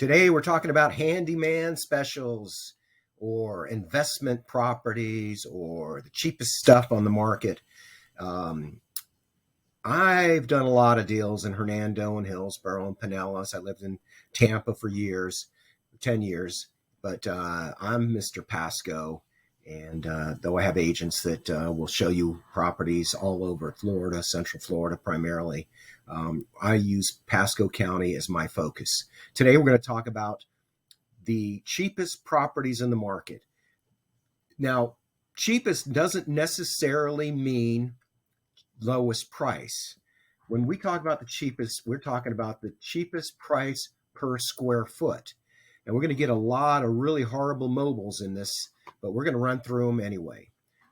Today we're talking about handyman specials or investment properties or the cheapest stuff on the market. Um, I've done a lot of deals in Hernando and Hillsborough and Pinellas. I lived in Tampa for years, 10 years, but I'm Mr. Pasco. And though I have agents that will show you properties all over Florida, Central Florida primarily, I use Pasco County as my focus. Today we're going to talk about the cheapest properties in the market. Now, cheapest doesn't necessarily mean lowest price. When we talk about the cheapest, we're talking about the cheapest price per square foot. And we're going to get a lot of really horrible mobiles in this, but we're going to run through them anyway.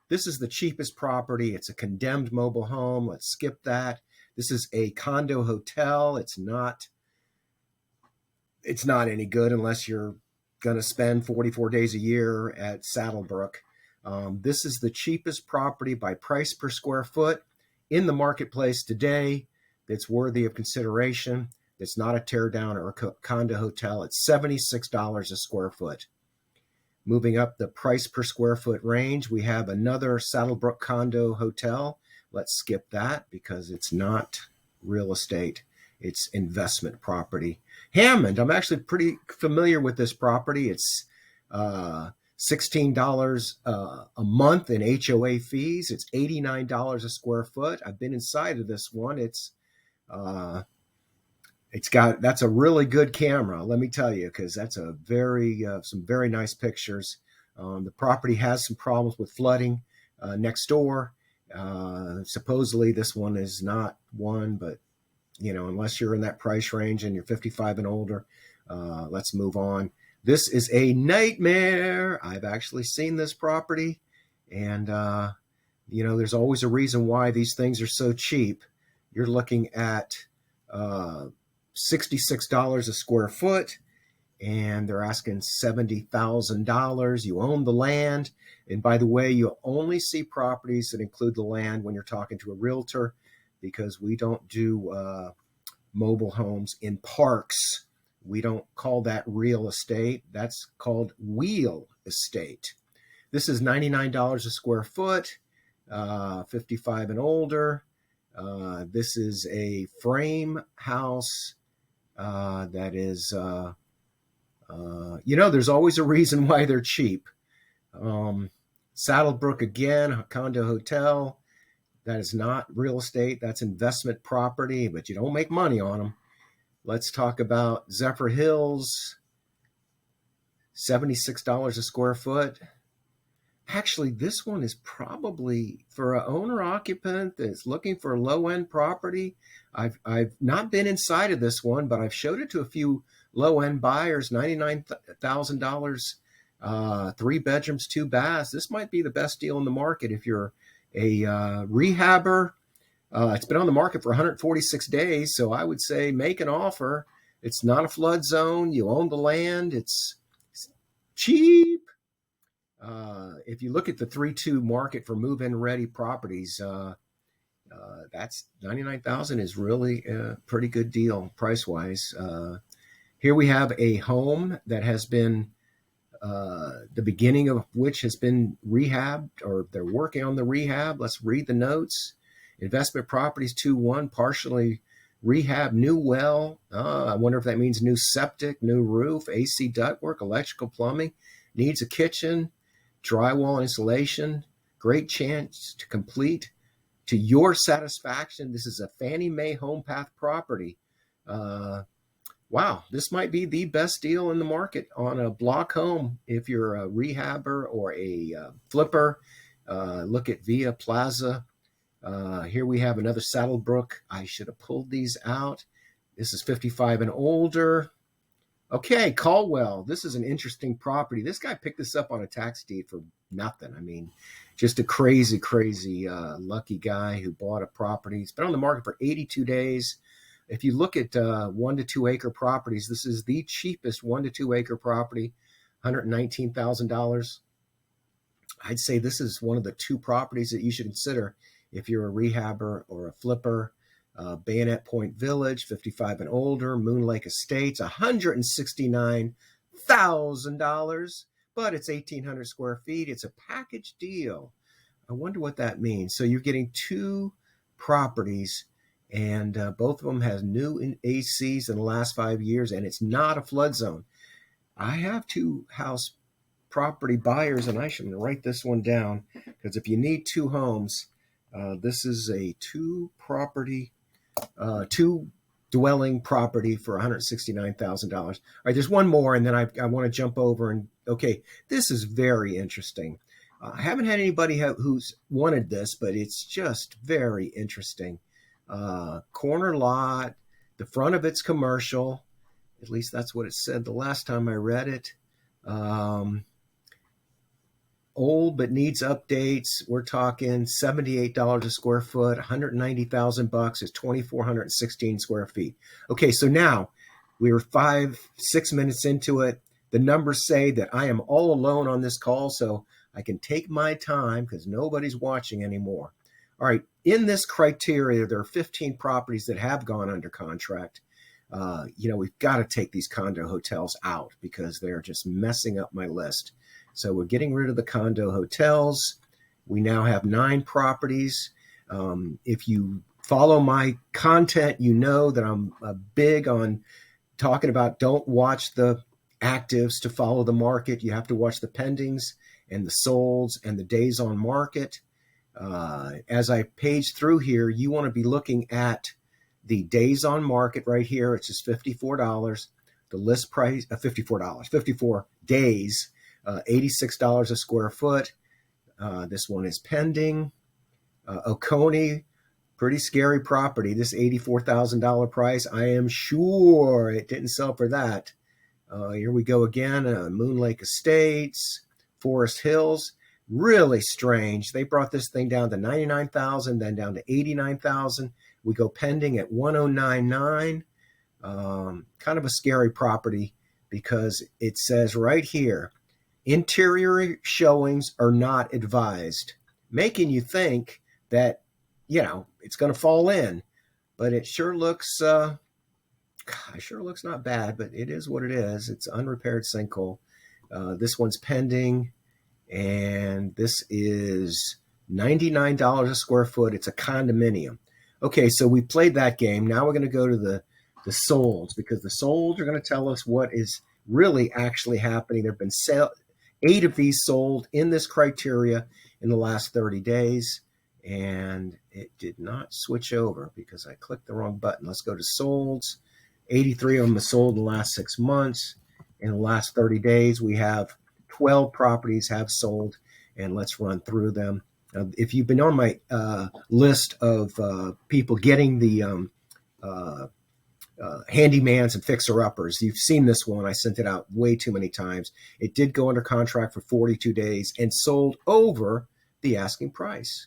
This is the cheapest property. It's a condemned mobile home. Let's skip that. This is a condo hotel. It's not any good unless you're going to spend 44 days a year at Saddlebrook. This is the cheapest property by price per square foot in the marketplace today that's worthy of consideration. It's not a tear down or a condo hotel. It's $76 a square foot. Moving up the price per square foot range, we have another Saddlebrook condo hotel. Let's skip that because it's not real estate. It's investment property. Hammond, I'm actually pretty familiar with this property. It's $16 a month in HOA fees. It's $89 a square foot. I've been inside of this one. That's a really good camera, let me tell you, because that's a some very nice pictures. The property has some problems with flooding next door. Supposedly this one is not one, but unless you're in that price range and you're 55 and older, let's move on. This is a nightmare. I've actually seen this property, and there's always a reason why these things are so cheap. You're looking at $66 a square foot, and they're asking $70,000. You own the land. And by the way, you only see properties that include the land when you're talking to a realtor, because we don't do mobile homes in parks. We don't call that real estate. That's called wheel estate. This is $99 a square foot, 55 and older. This is a frame house that is, there's always a reason why they're cheap. Saddlebrook again, a condo hotel. That is not real estate. That's investment property, but you don't make money on them. Let's talk about Zephyr Hills, $76 a square foot. Actually, this one is probably for an owner-occupant that's looking for a low-end property. I've not been inside of this one, but I've showed it to a few low-end buyers, $99,000, 3 bedrooms, 2 baths. This might be the best deal in the market if you're a rehabber. It's been on the market for 146 days, so I would say make an offer. It's not a flood zone. You own the land. It's cheap. If you look at the 3-2 market for move-in ready properties, that's $99,000 is really a pretty good deal price-wise. Here we have a home that has been the beginning of which has been rehabbed, or they're working on the rehab. Let's read the notes. Investment properties 2-1, partially rehab, new well. I wonder if that means new septic, new roof, AC ductwork, electrical plumbing, needs a kitchen, drywall insulation. Great chance to complete to your satisfaction. This is a Fannie Mae Home Path property. Wow, this might be the best deal in the market on a block home if you're a rehabber or a flipper. Look at Via Plaza. Here we have another Saddlebrook. I should have pulled these out. This is 55 and older. Okay, Caldwell. This is an interesting property. This guy picked this up on a tax deed for nothing. I mean, just a crazy, crazy lucky guy who bought a property. It's been on the market for 82 days. If you look at 1 to 2 acre properties, this is the cheapest 1 to 2 acre property, $119,000. I'd say this is one of the 2 properties that you should consider if you're a rehabber or a flipper. Bayonet Point Village, 55 and older, Moon Lake Estates, $169,000, but it's 1,800 square feet. It's a package deal. I wonder what that means. So you're getting two properties, and both of them has new ACs in the last 5 years, and it's not a flood zone. I have two house property buyers, and I should write this one down, because if you need two homes, this is a two dwelling property for $169,000. All right, there's one more, and then I want to jump over and, okay, this is very interesting. I haven't had anybody who's wanted this, but it's just very interesting. Corner lot, the front of it's commercial. At least that's what it said the last time I read it. Old but needs updates. We're talking $78 a square foot, $190,000 is 2,416 square feet. Okay, so now we were 5-6 minutes into it. The numbers say that I am all alone on this call, so I can take my time because nobody's watching anymore. All right, in this criteria, there are 15 properties that have gone under contract. We've got to take these condo hotels out because they're just messing up my list. So we're getting rid of the condo hotels. We now have 9 properties. If you follow my content, you know that I'm big on talking about don't watch the actives to follow the market. You have to watch the pendings and the solds and the days on market. As I page through here, you want to be looking at the days on market right here. It's just $54. The list price, $54, 54 days. $86 a square foot. This one is pending. Oconee, pretty scary property. This $84,000 price. I am sure it didn't sell for that. Here we go again. Moon Lake Estates, Forest Hills. Really strange. They brought this thing down to $99,000, then down to $89,000. We go pending at $109,900. Kind of a scary property because it says right here, interior showings are not advised, making you think that, it's going to fall in, but it sure looks not bad, but it is what it is. It's unrepaired sinkhole. This one's pending, and this is $99 a square foot. It's a condominium. Okay, so we played that game. Now we're going to go to the solds, because the solds are going to tell us what is really actually happening. There have been 8 of these sold in this criteria in the last 30 days, and it did not switch over because I clicked the wrong button. Let's go to solds. 83 of them have sold in the last 6 months. In the last 30 days, we have 12 properties have sold, and let's run through them. If you've been on my list of people getting the handymans and fixer-uppers, you've seen this one. I sent it out way too many times. It did go under contract for 42 days and sold over the asking price.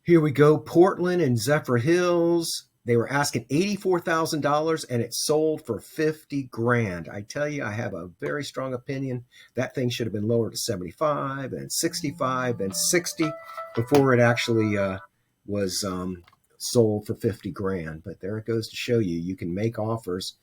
Here we go. Portland and Zephyr Hills. They were asking $84,000 and it sold for $50,000. I tell you, I have a very strong opinion. That thing should have been lowered to 75 and 65 and 60 before it actually was sold for $50,000. But there it goes to show you, you can make offers.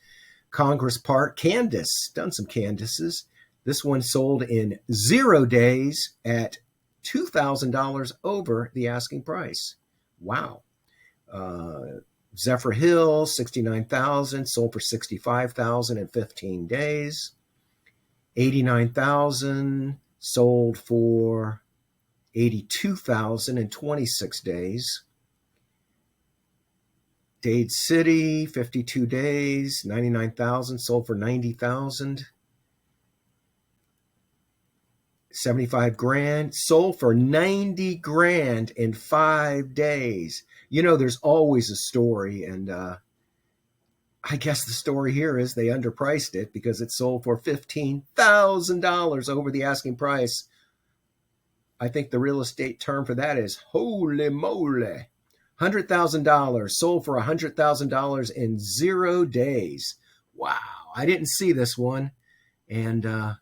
Congress Park, Candace, done some Candaces. This one sold in 0 days at $2,000 over the asking price. Wow. Zephyr Hill, $69,000, sold for $65,000 in 15 days. $89,000, sold for $82,000 in 26 days. Dade City, 52 days, $99,000, sold for $90,000. $75,000, sold for $90,000 in 5 days. There's always a story, and I guess the story here is they underpriced it because it sold for $15,000 over the asking price. I think the real estate term for that is holy moly. $100,000, sold for $100,000 in 0 days. Wow, I didn't see this one, and I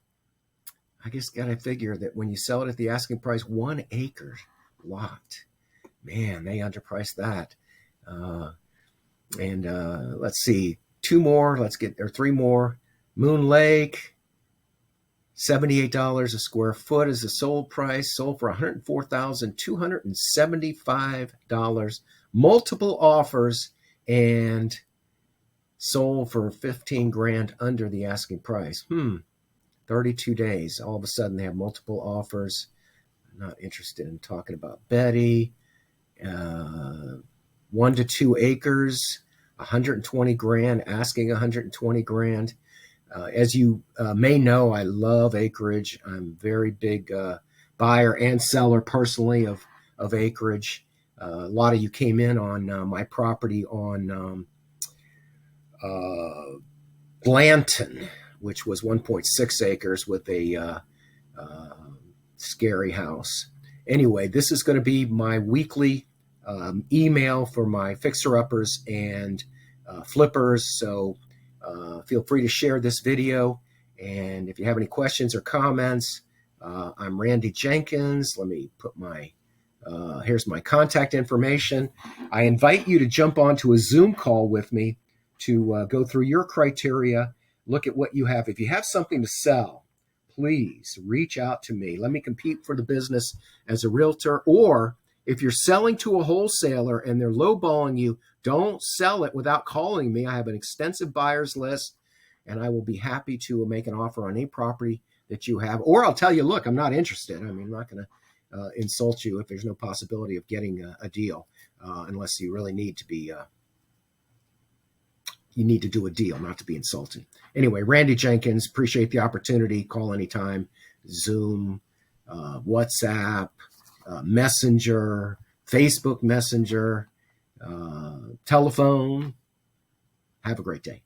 just got to figure that when you sell it at the asking price, 1 acre lot, man, they underpriced that. And let's see, three more. Moon Lake, $78 a square foot is the sold price, sold for $104,275. Multiple offers and sold for 15 grand under the asking price. 32 days. All of a sudden they have multiple offers. I'm not interested in talking about Betty. 1 to 2 acres, 120 grand, asking 120 grand. As you may know, I love acreage. I'm a very big buyer and seller personally of acreage. A lot of you came in on my property on Blanton, which was 1.6 acres with a scary house. Anyway, this is going to be my weekly email for my fixer-uppers and flippers. So feel free to share this video. And if you have any questions or comments, I'm Randy Jenkins. Let me put my, here's my contact information. I invite you to jump onto a Zoom call with me to go through your criteria, look at what you have. If you have something to sell, please reach out to me. Let me compete for the business as a realtor. Or if you're selling to a wholesaler and they're lowballing you, don't sell it without calling me. I have an extensive buyers list, and I will be happy to make an offer on any property that you have. Or I'll tell you, look, I'm not interested. I mean, I'm not going to insult you if there's no possibility of getting a deal, unless you really need to be you need to do a deal, not to be insulted. Anyway, Randy Jenkins, appreciate the opportunity. Call anytime. Zoom, WhatsApp, Messenger, Facebook Messenger, telephone. Have a great day.